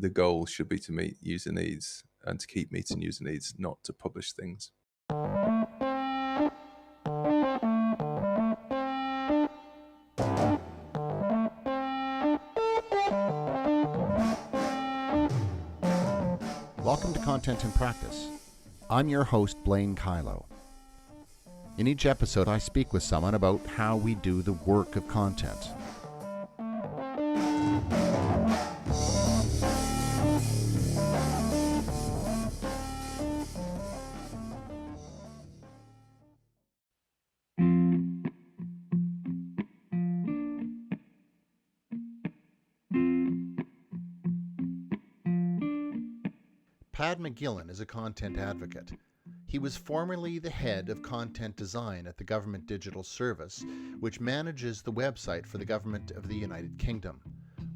the goal should be to meet user needs and to keep meeting user needs, not to publish things. Welcome to Content in Practice. I'm your host, Blaine Kylo. In each episode, I speak with someone about how we do the work of content. Padma Gillen is a content advocate. He was formerly the head of content design at the Government Digital Service, which manages the website for the Government of the United Kingdom.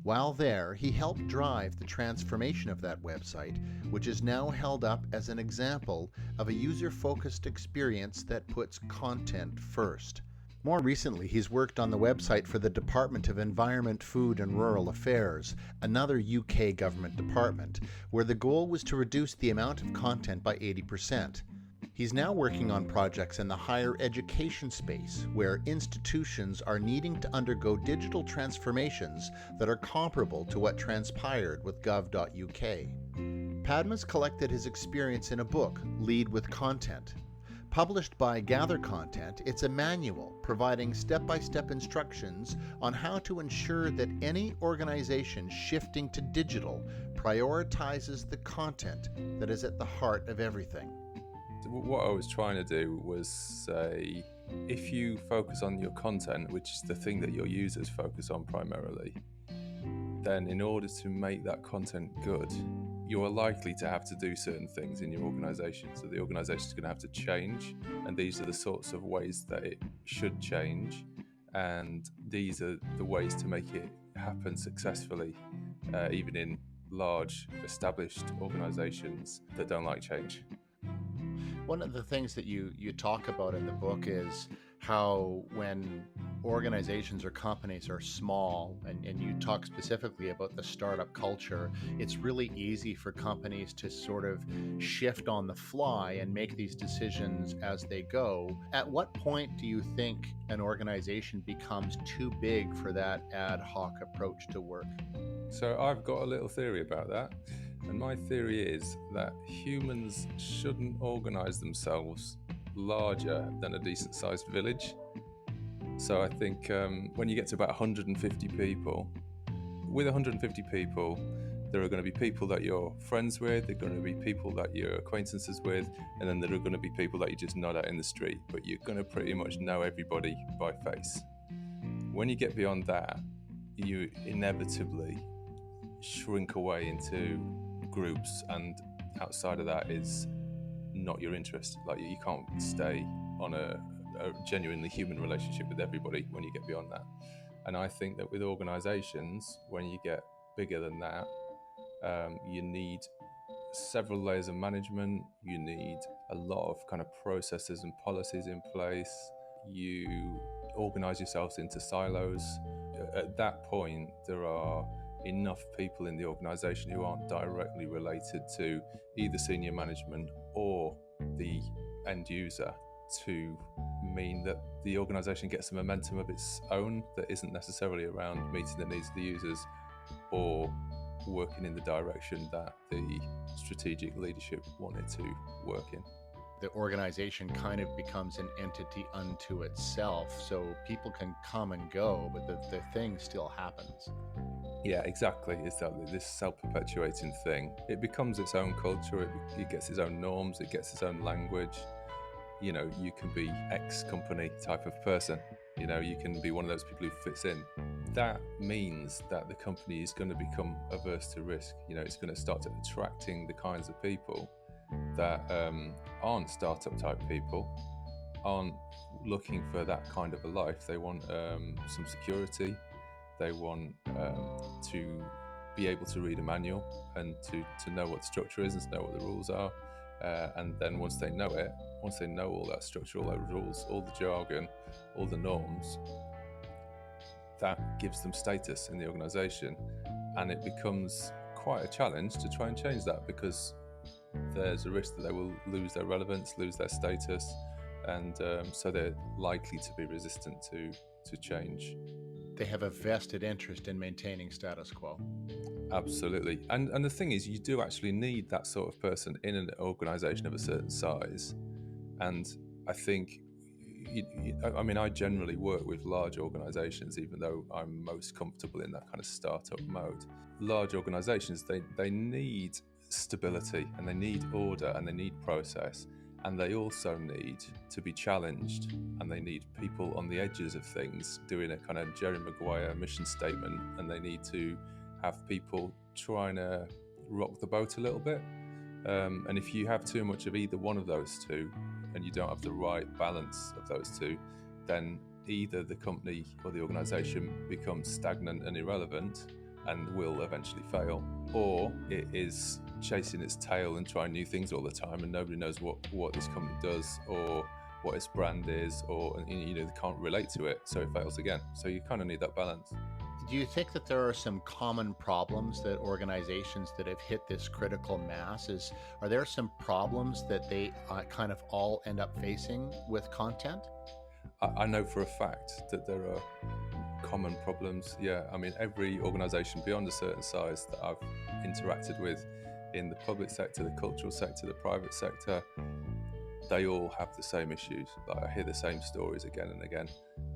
While there, he helped drive the transformation of that website, which is now held up as an example of a user-focused experience that puts content first. More recently, he's worked on the website for the Department of Environment, Food and Rural Affairs, another UK government department, where the goal was to reduce the amount of content by 80%. He's now working on projects in the higher education space, where institutions are needing to undergo digital transformations that are comparable to what transpired with gov.uk. Padma's collected his experience in a book, Lead with Content. Published by Gather Content, it's a manual providing step-by-step instructions on how to ensure that any organization shifting to digital prioritizes the content that is at the heart of everything. What I was trying to do was say, if you focus on your content, which is the thing that your users focus on primarily, then in order to make that content good, you are likely to have to do certain things in your organization. So the organization is going to have to change, and these are the sorts of ways that it should change, and these are the ways to make it happen successfully, even in large established organizations that don't like change. One of the things that you talk about in the book is how when organizations or companies are small, and you talk specifically about the startup culture, it's really easy for companies to sort of shift on the fly and make these decisions as they go. At what point do you think an organization becomes too big for that ad hoc approach to work? So I've got a little theory about that. And my theory is that humans shouldn't organize themselves larger than a decent sized village. So I think when you get to about 150 people, with 150 people, there are going to be people that you're friends with, there are going to be people that you're acquaintances with, and then there are going to be people that you just nod at in the street, but you're going to pretty much know everybody by face. When you get beyond that, you inevitably shrink away into groups, and outside of that is not your interest. Like, you can't stay on a genuinely human relationship with everybody when you get beyond that. And I think that with organizations, when you get bigger than that, you need several layers of management, you need a lot of kind of processes and policies in place, you organize yourselves into silos. At that point, there are enough people in the organization who aren't directly related to either senior management or the end user to mean that the organization gets a momentum of its own that isn't necessarily around meeting the needs of the users or working in the direction that the strategic leadership wanted to work in. The organization kind of becomes an entity unto itself, so people can come and go, but the thing still happens. Yeah, exactly. It's this self-perpetuating thing. It becomes its own culture, it gets its own norms, it gets its own language. You know, you can be ex-company type of person. You know, you can be one of those people who fits in. That means that the company is going to become averse to risk. You know, it's going to start attracting the kinds of people that aren't startup type people, aren't looking for that kind of a life. They want some security. They want to be able to read a manual and to know what the structure is and to know what the rules are. And then once they know it, once they know all that structure, all those rules, all the jargon, all the norms, that gives them status in the organization, and it becomes quite a challenge to try and change that, because there's a risk that they will lose their relevance, lose their status, and so they're likely to be resistant to change. They have a vested interest in maintaining status quo. Absolutely. And the thing is, you do actually need that sort of person in an organization of a certain size. And I think, I mean, I generally work with large organizations, even though I'm most comfortable in that kind of startup mode. Large organizations, they need stability, and they need order, and they need process. And they also need to be challenged, and they need people on the edges of things doing a kind of Jerry Maguire mission statement, and they need to have people trying to rock the boat a little bit. And if you have too much of either one of those two, and you don't have the right balance of those two, then either the company or the organization becomes stagnant and irrelevant and will eventually fail, or it is chasing its tail and trying new things all the time, and nobody knows what this company does or what its brand is, or they can't relate to it, so it fails again. So you kind of need that balance. Do you think that there are some common problems that organizations that have hit this critical mass are there some problems that they kind of all end up facing with content? I know for a fact that there are common problems. Yeah, I mean, every organization beyond a certain size that I've interacted with in the public sector, the cultural sector, the private sector, they all have the same issues. Like, I hear the same stories again and again.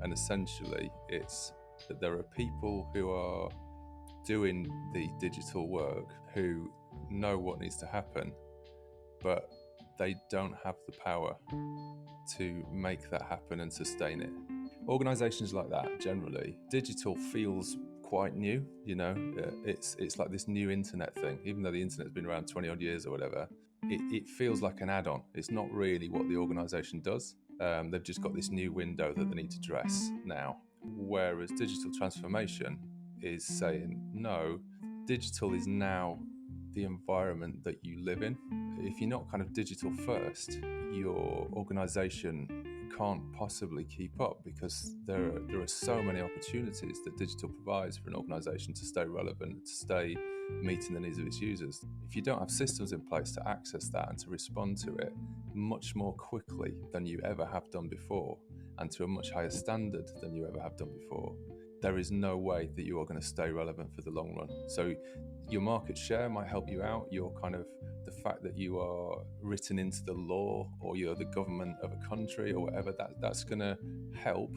And essentially, it's that there are people who are doing the digital work who know what needs to happen, but they don't have the power to make that happen and sustain it. Organizations like that, generally, digital feels quite new, it's like this new internet thing. Even though the internet's been around 20 odd years or whatever, it feels like an add-on. It's not really what the organization does. They've just got this new window that they need to dress now. Whereas digital transformation is saying, no, digital is now the environment that you live in. If you're not kind of digital first, your organization can't possibly keep up, because there are so many opportunities that digital provides for an organization to stay relevant, to stay meeting the needs of its users. If you don't have systems in place to access that and to respond to it much more quickly than you ever have done before, and to a much higher standard than you ever have done before, there is no way that you are going to stay relevant for the long run. So your market share might help you out. Your kind of the fact that you are written into the law, or you're the government of a country or whatever, that's going to help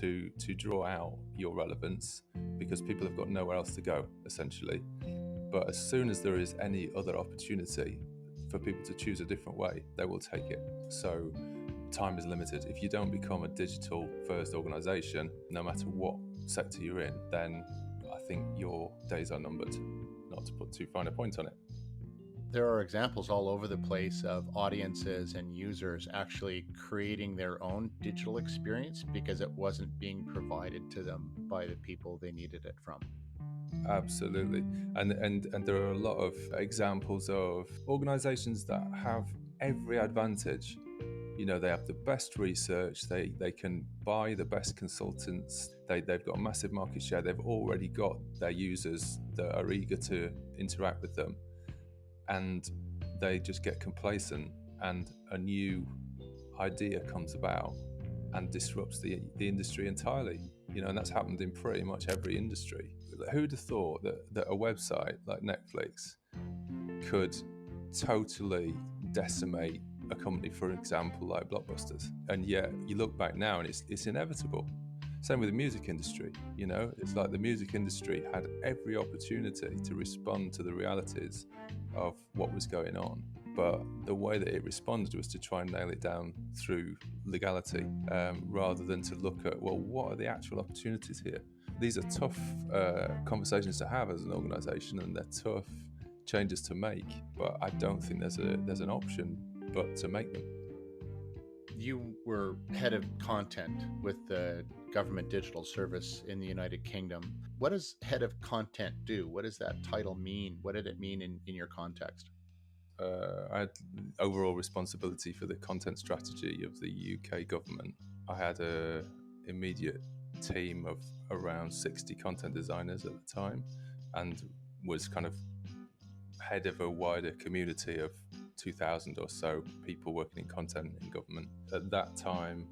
to draw out your relevance, because people have got nowhere else to go, essentially. But as soon as there is any other opportunity for people to choose a different way, they will take it. So time is limited. If you don't become a digital first organization, no matter what sector you're in, then I think your days are numbered, not to put too fine a point on it. There are examples all over the place of audiences and users actually creating their own digital experience because it wasn't being provided to them by the people they needed it from. Absolutely. And there are a lot of examples of organizations that have every advantage. They have the best research, they can buy the best consultants, they've got a massive market share, they've already got their users that are eager to interact with them, and they just get complacent, and a new idea comes about and disrupts the industry entirely. And that's happened in pretty much every industry. Who'd have thought that a website like Netflix could totally decimate a company, for example, like Blockbusters? And yet you look back now and it's inevitable. Same with the music industry. It's like the music industry had every opportunity to respond to the realities of what was going on, but the way that it responded was to try and nail it down through legality, rather than to look at, well, what are the actual opportunities here? These are tough conversations to have as an organization, and they're tough changes to make, but I don't think there's an option but to make them. You were head of content with the Government Digital Service in the United Kingdom. What does head of content do? What does that title mean? What did it mean in your context? I had overall responsibility for the content strategy of the UK government. I had an immediate team of around 60 content designers at the time, and was kind of head of a wider community of 2,000 or so people working in content in government. At that time,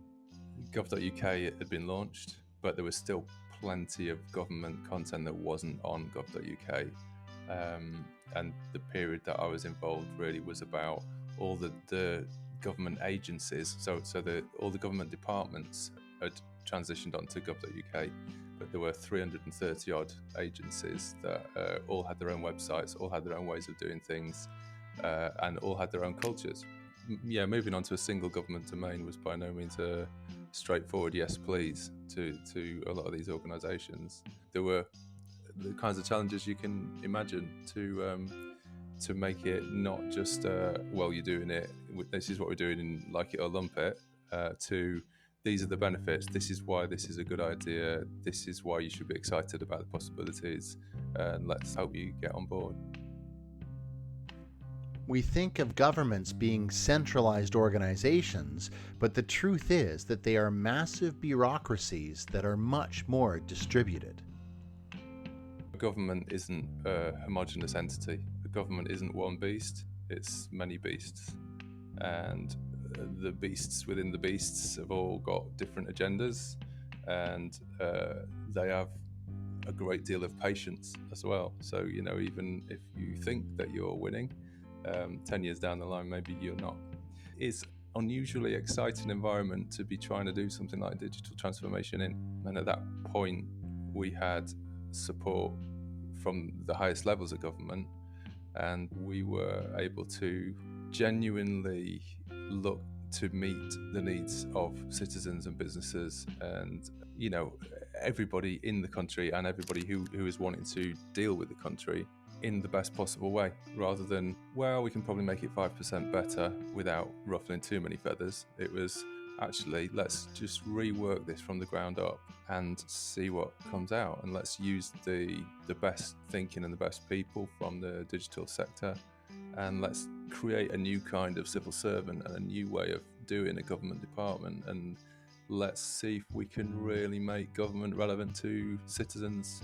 gov.uk had been launched, but there was still plenty of government content that wasn't on gov.uk. And the period that I was involved really was about all the government agencies. So all the government departments had transitioned onto gov.uk, but there were 330 odd agencies that all had their own websites, all had their own ways of doing things, and all had their own cultures. Moving on to a single government domain was by no means a straightforward yes please to a lot of these organisations. There were the kinds of challenges you can imagine to make it not just well, you're doing it, this is what we're doing and like it or lump it, to these are the benefits, this is why this is a good idea, this is why you should be excited about the possibilities, and let's help you get on board. We think of governments being centralized organizations, but the truth is that they are massive bureaucracies that are much more distributed. Government isn't a homogenous entity. The government isn't one beast, it's many beasts. And the beasts within the beasts have all got different agendas, and they have a great deal of patience as well. So, even if you think that you're winning, 10 years down the line, maybe you're not. It's an unusually exciting environment to be trying to do something like digital transformation in. And at that point, we had support from the highest levels of government, and we were able to genuinely look to meet the needs of citizens and businesses and, everybody in the country and everybody who is wanting to deal with the country in the best possible way, rather than, well, we can probably make it 5% better without ruffling too many feathers. It was actually, let's just rework this from the ground up and see what comes out, and let's use the best thinking and the best people from the digital sector, and let's create a new kind of civil servant and a new way of doing a government department, and let's see if we can really make government relevant to citizens.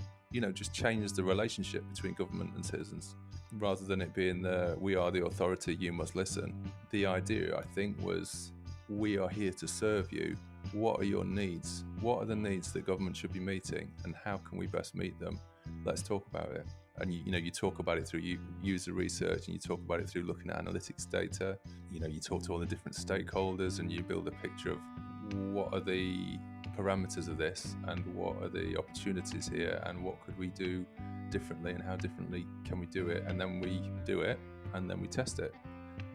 Just change the relationship between government and citizens, rather than it being we are the authority, you must listen. The idea, I think, was we are here to serve you. What are your needs? What are the needs that government should be meeting, and how can we best meet them? Let's talk about it. And you talk about it through user research, and you talk about it through looking at analytics data. You talk to all the different stakeholders, and you build a picture of what are the parameters of this, and what are the opportunities here, and what could we do differently, and how differently can we do it. And then we do it, and then we test it,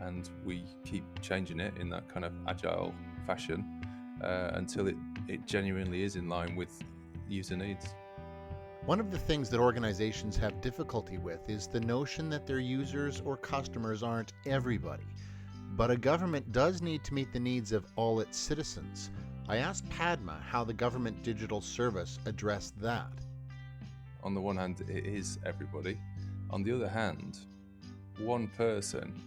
and we keep changing it in that kind of agile fashion until it genuinely is in line with user needs. One of the things that organizations have difficulty with is the notion that their users or customers aren't everybody. But a government does need to meet the needs of all its citizens. I asked Padma how the government digital service addressed that. On the one hand, it is everybody. On the other hand, one person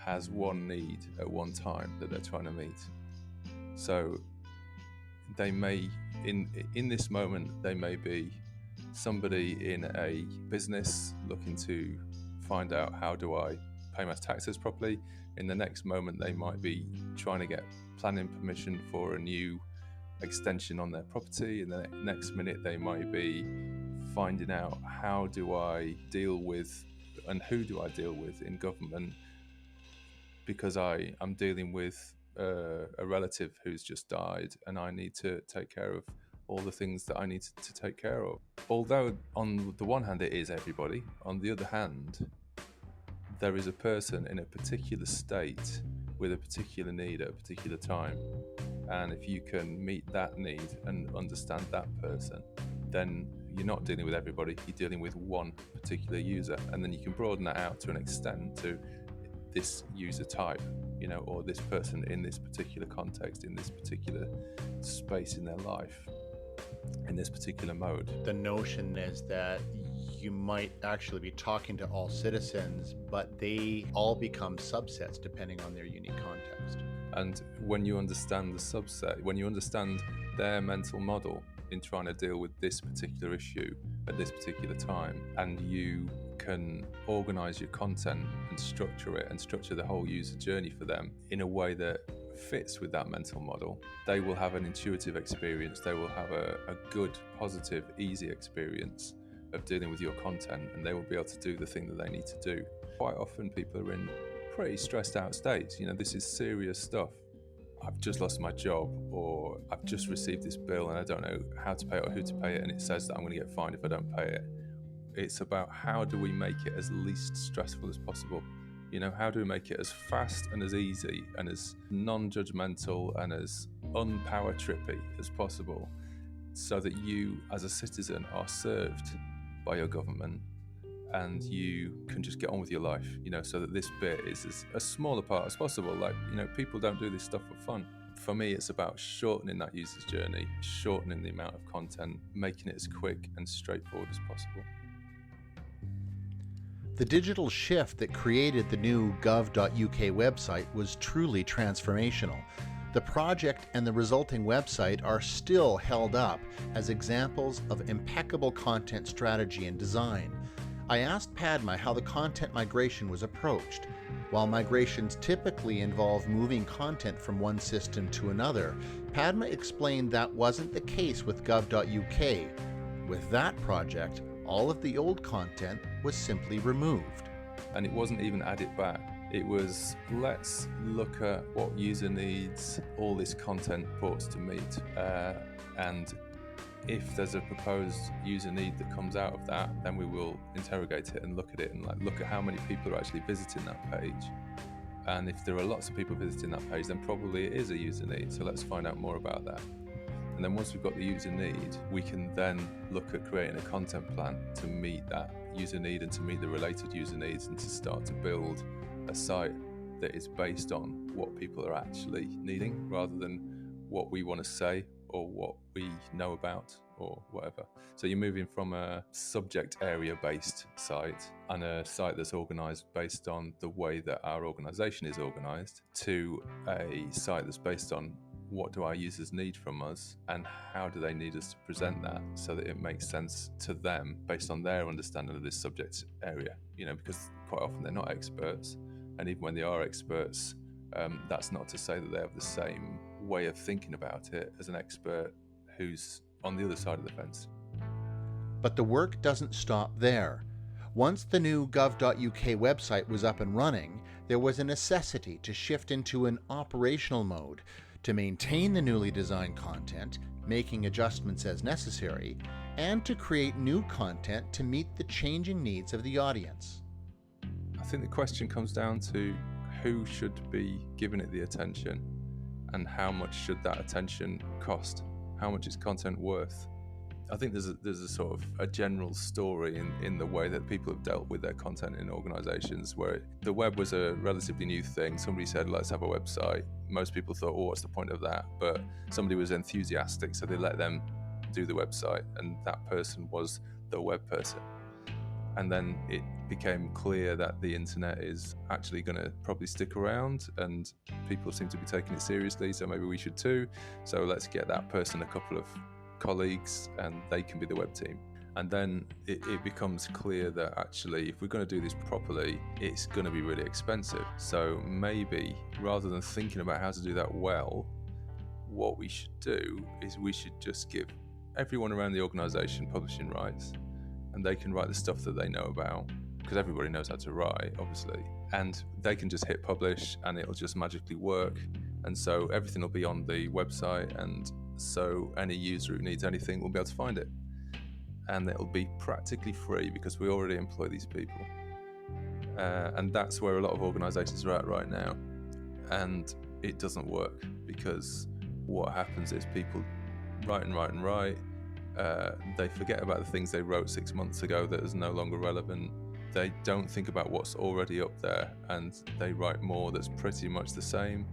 has one need at one time that they're trying to meet. So they may, in this moment, they may be somebody in a business looking to find out, how do I pay my taxes properly? In the next moment, they might be trying to get planning permission for a new extension on their property. In the next minute, they might be finding out, how do I deal with and who do I deal with in government, because I'm dealing with a relative who's just died, and I need to take care of all the things that I need to take care of. Although on the one hand it is everybody, on the other hand there is a person in a particular state with a particular need at a particular time, and if you can meet that need and understand that person, then you're not dealing with everybody, you're dealing with one particular user, and then you can broaden that out to an extent to this user type, or this person in this particular context, in this particular space in their life, in this particular mode. The notion is that you might actually be talking to all citizens, but they all become subsets depending on their unique context. And when you understand the subset, when you understand their mental model in trying to deal with this particular issue at this particular time, and you can organize your content and structure it and structure the whole user journey for them in a way that fits with that mental model, they will have an intuitive experience. They will have a good, positive, easy experience of dealing with your content, and they will be able to do the thing that they need to do. Quite often people are in pretty stressed out states. This is serious stuff. I've just lost my job, or I've just received this bill and I don't know how to pay it or who to pay it, and it says that I'm going to get fined if I don't pay it. It's about how do we make it as least stressful as possible. How do we make it as fast and as easy and as non-judgmental and as unpower trippy as possible, so that you as a citizen are served by your government and you can just get on with your life, so that this bit is as a smaller part as possible. People don't do this stuff for fun. For me, it's about shortening that user's journey, shortening the amount of content, making it as quick and straightforward as possible. The digital shift that created the new gov.uk website was truly transformational. The project and the resulting website are still held up as examples of impeccable content strategy and design. I asked Padma how the content migration was approached. While migrations typically involve moving content from one system to another, Padma explained that wasn't the case with gov.uk. With that project, all of the old content was simply removed. And it wasn't even added back. It was, let's look at what user needs all this content purports to meet. And if there's a proposed user need that comes out of that, then we will interrogate it and look at it and look at how many people are actually visiting that page. And if there are lots of people visiting that page, then probably it is a user need. So let's find out more about that. And then once we've got the user need, we can then look at creating a content plan to meet that user need and to meet the related user needs, and to start to build a site that is based on what people are actually needing, rather than what we want to say or what we know about or whatever. So you're moving from a subject area based site and a site that's organized based on the way that our organization is organized, to a site that's based on what do our users need from us and how do they need us to present that so that it makes sense to them based on their understanding of this subject area. Because quite often they're not experts, and even when they are experts, that's not to say that they have the same way of thinking about it as an expert who's on the other side of the fence. But the work doesn't stop there. Once the new gov.uk website was up and running, there was a necessity to shift into an operational mode to maintain the newly designed content, making adjustments as necessary, and to create new content to meet the changing needs of the audience. I think the question comes down to who should be giving it the attention, and how much should that attention cost? How much is content worth? I think there's a sort of a general story in the way that people have dealt with their content in organizations, where the web was a relatively new thing. Somebody said, let's have a website. Most people thought, oh, what's the point of that? But somebody was enthusiastic, so they let them do the website, and that person was the web person. And then it became clear that the internet is actually going to probably stick around, and people seem to be taking it seriously, so maybe we should too. So let's get that person a couple of colleagues and they can be the web team. And then it becomes clear that actually if we're going to do this properly, it's going to be really expensive. So maybe rather than thinking about how to do that well, what we should do is we should just give everyone around the organization publishing rights, and they can write the stuff that they know about, because everybody knows how to write, obviously, and they can just hit publish and it'll just magically work. And so everything will be on the website, and so any user who needs anything will be able to find it. And it'll be practically free because we already employ these people. And that's where a lot of organizations are at right now. And it doesn't work, because what happens is people write and write and write. They forget about the things they wrote 6 months ago that is no longer relevant. They don't think about what's already up there, and they write more that's pretty much the same.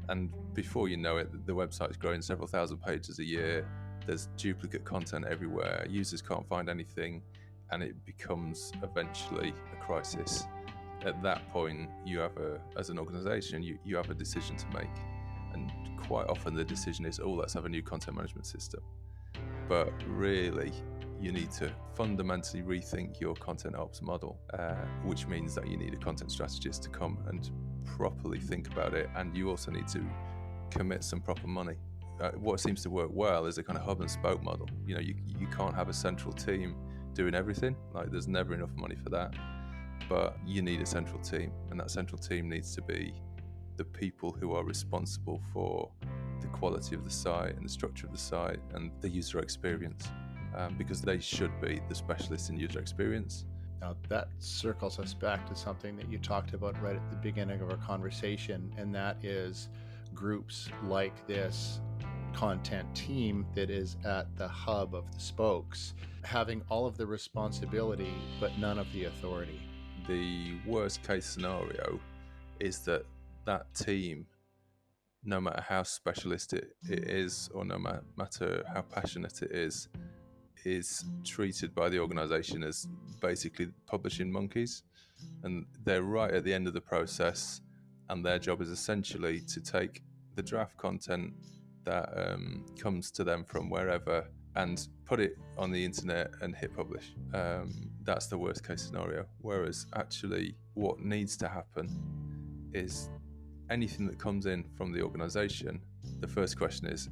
And before you know it, the website's growing several thousand pages a year. There's duplicate content everywhere. Users can't find anything, and it becomes eventually a crisis. At that point, you have as an organization, you have a decision to make. And quite often the decision is, let's have a new content management system. But really, you need to fundamentally rethink your content ops model, which means that you need a content strategist to come and properly think about it, and you also need to commit some proper money. What seems to work well is a kind of hub and spoke model. You know, you can't have a central team doing everything. Like, there's never enough money for that. But you need a central team, and that central team needs to be the people who are responsible for the quality of the site and the structure of the site and the user experience, because they should be the specialists in user experience. Now, that circles us back to something that you talked about right at the beginning of our conversation, and that is groups like this content team that is at the hub of the spokes, having all of the responsibility but none of the authority. The worst case scenario is that team, no matter how specialist it is, or no matter how passionate it is treated by the organization as basically publishing monkeys, and they're right at the end of the process, and their job is essentially to take the draft content that comes to them from wherever and put it on the internet and hit publish. That's the worst case scenario. Whereas actually what needs to happen is anything that comes in from the organization, the first question is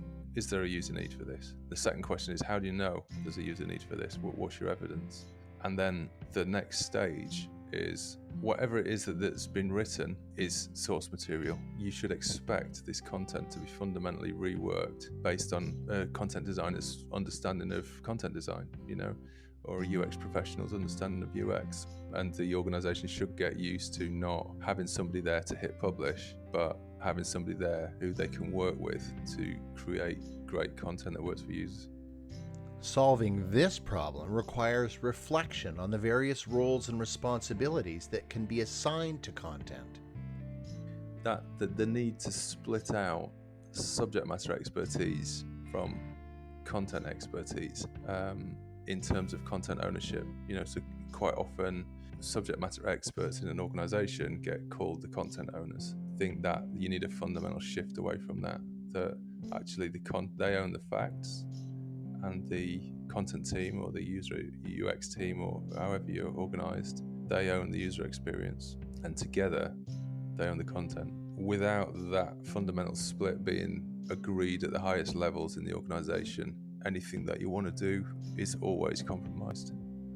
there a user need for this? The second question is, how do you know there's a user need for this? What's your evidence? And then the next stage is, whatever it is that's been written is source material. You should expect this content to be fundamentally reworked based on a content designer's understanding of content design, you know, or a UX professional's understanding of UX. And the organization should get used to not having somebody there to hit publish, but having somebody there who they can work with to create great content that works for users. Solving this problem requires reflection on the various roles and responsibilities that can be assigned to content. The need to split out subject matter expertise from content expertise in terms of content ownership. You know, so quite often subject matter experts in an organization get called the content owners. I think that you need a fundamental shift away from that actually they own the facts, and the content team or the user UX team, or however you're organized, they own the user experience, and together they own the content. Without that fundamental split being agreed at the highest levels in the organization, anything that you want to do is always compromised.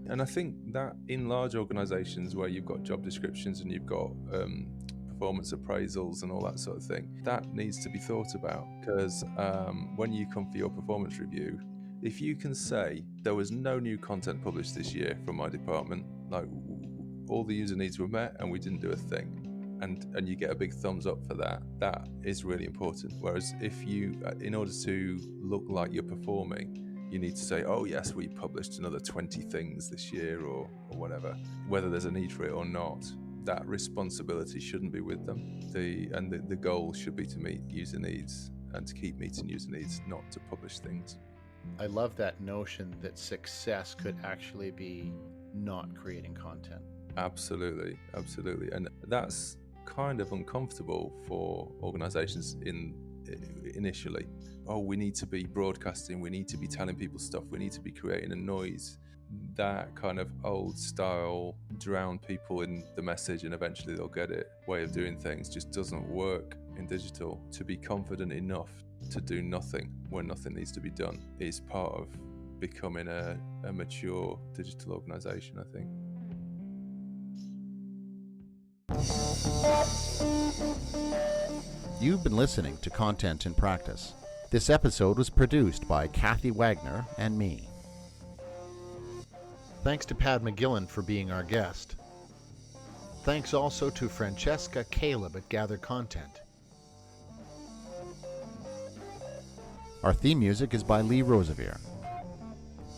And I think that in large organizations where you've got job descriptions and you've got performance appraisals and all that sort of thing, that needs to be thought about, because when you come for your performance review, if you can say there was no new content published this year from my department, like all the user needs were met and we didn't do a thing, and you get a big thumbs up for that, that is really important. Whereas if you, in order to look like you're performing, you need to say, oh yes, we published another 20 things this year or whatever, whether there's a need for it or not, that responsibility shouldn't be with them. The goal should be to meet user needs and to keep meeting user needs, not to publish things. I love that notion that success could actually be not creating content. Absolutely. And that's kind of uncomfortable for organizations initially. Oh, we need to be broadcasting, we need to be telling people stuff, we need to be creating a noise. That kind of old style, drown people in the message and eventually they'll get it way of doing things just doesn't work in digital. To be confident enough to do nothing when nothing needs to be done is part of becoming a mature digital organization, I think. You've been listening to Content in Practice. This episode was produced by Kathy Wagner and me. Thanks to Padma Gillen for being our guest. Thanks also to Francesca Caleb at Gather Content. Our theme music is by Lee Rosevere.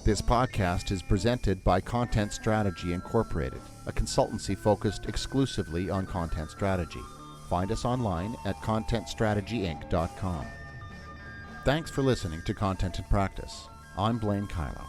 This podcast is presented by Content Strategy Incorporated, a consultancy focused exclusively on content strategy. Find us online at contentstrategyinc.com. Thanks for listening to Content in Practice. I'm Blaine Kylo.